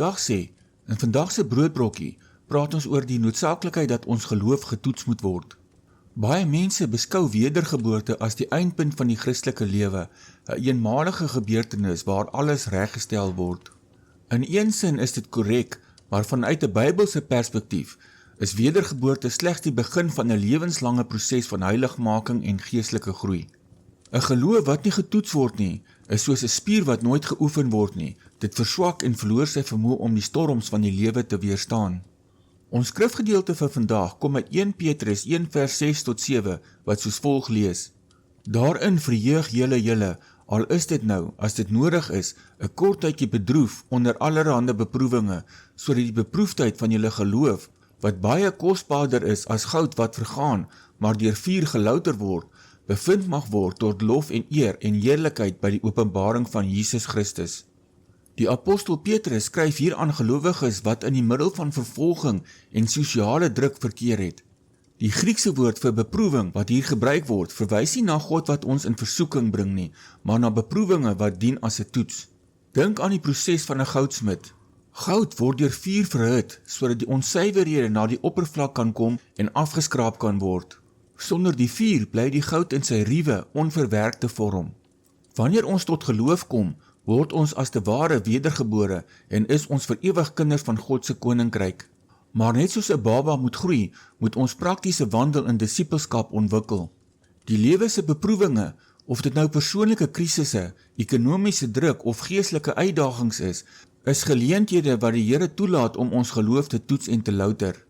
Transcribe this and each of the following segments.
Dag sê, in vandag se broodbrokkie praat ons oor die noodsaaklikheid dat ons geloof getoets moet word. Baie mense beskou wedergeboorte as die eindpunt van die Christelike lewe, 'n eenmalige gebeurtenis waar alles reggestel word. In een sin is dit korrek, maar vanuit 'n Bybelse perspektief is wedergeboorte slegs die begin van 'n lewenslange proses van heiligmaking en geestelike groei. 'n Geloof wat nie getoets word nie, is soos 'n spier wat nooit geoefen word nie. Dit verswak en verloor sy vermoë om die storms van die lewe te weerstaan. Ons skrifgedeelte vir vandag kom uit 1 Petrus 1 vers 6 tot 7, wat soos volg lees. Daarin verheug julle, al is dit nou, as dit nodig is, 'n kort tydjie bedroef onder allerhande beproewinge, sodat die beproefdheid van julle geloof, wat baie kosbaarder is as goud wat vergaan, maar deur vuur gelouter word, bevind mag word tot lof en eer en heerlikheid by die openbaring van Jesus Christus. Die apostel Petrus skryf hier aan gelowiges wat in die middel van vervolging en sosiale druk verkeer het. Die Griekse woord vir beproewing wat hier gebruik word, verwys nie na God wat ons in versoeking bring nie, maar na beproewinge wat dien as 'n toets. Dink aan die proses van 'n goudsmid. Goud word deur vuur verhit, sodat die onsuiverhede na die oppervlak kan kom en afgeskraap kan word. Sonder die vuur bly die goud in sy ruwe, onverwerkte vorm. Wanneer ons tot geloof kom, word ons as te ware wedergebore en is ons vir ewig kinders van God se koninkryk. Maar net soos 'n baba moet groei, moet ons praktiese wandel in disippelskap ontwikkel. Die lewe se beproewinge, of dit nou persoonlike krisisse, ekonomiese druk of geestelike uitdagings is geleenthede wat die Here toelaat om ons geloof te toets en te louter.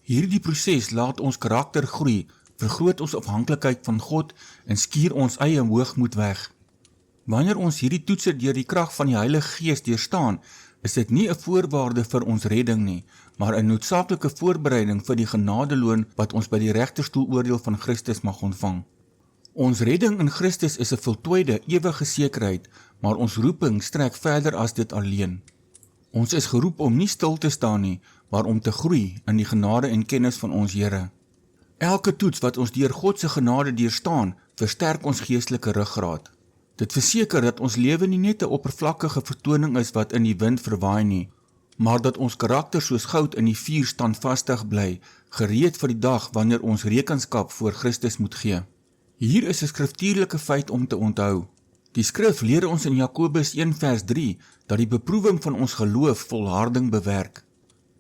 Hierdie proses laat ons karakter groei, vergroot ons afhanklikheid van God en skuur ons eie hoogmoed weg. Wanneer ons hierdie toetse deur die krag van die Heilige Gees deurstaan, is dit nie 'n voorwaarde vir ons redding nie, maar 'n noodsaaklike voorbereiding vir die genadeloon wat ons by die regterstoeloordeel van Christus mag ontvang. Ons redding in Christus is 'n voltooide, ewige sekerheid, maar ons roeping strek verder as dit alleen. Ons is geroep om nie stil te staan nie, maar om te groei in die genade en kennis van ons Here. Elke toets wat ons deur God se genade deurstaan, versterk ons geestelike ruggraat. Dit verseker dat ons lewe nie net 'n oppervlakkige vertoning is wat in die wind verwaai nie, maar dat ons karakter soos goud in die vuur standvastig bly, gereed vir die dag wanneer ons rekenskap voor Christus moet gee. Hier is 'n skriftuurlike feit om te onthou. Die skrif leer ons in Jakobus 1 vers 3 dat die beproewing van ons geloof volharding bewerk.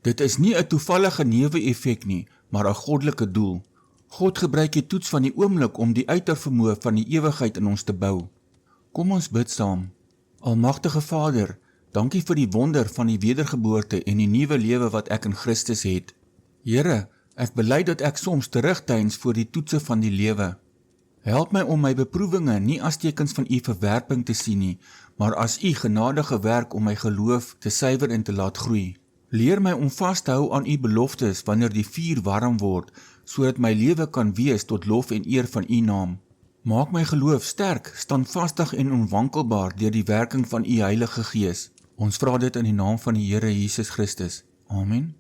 Dit is nie 'n toevallige neeweffek nie, maar 'n goddelike doel. God gebruik die toets van die oomblik om die uitervermoë van die ewigheid in ons te bou. Kom ons bid saam. Almagtige Vader, dankie vir die wonder van die wedergeboorte en die nuwe lewe wat ek in Christus het. Here, ek bely dat ek soms terugdeins voor die toetse van die lewe. Help my om my beproewinge nie as tekens van u verwerping te sien nie, maar as u genadige werk om my geloof te suiwer en te laat groei. Leer my om vas te hou aan u beloftes wanneer die vuur warm word, sodat my lewe kan wees tot lof en eer van u naam. Maak my geloof sterk, standvastig en onwankelbaar deur die werking van u Heilige Gees. Ons vra dit in die naam van die Here Jesus Christus. Amen.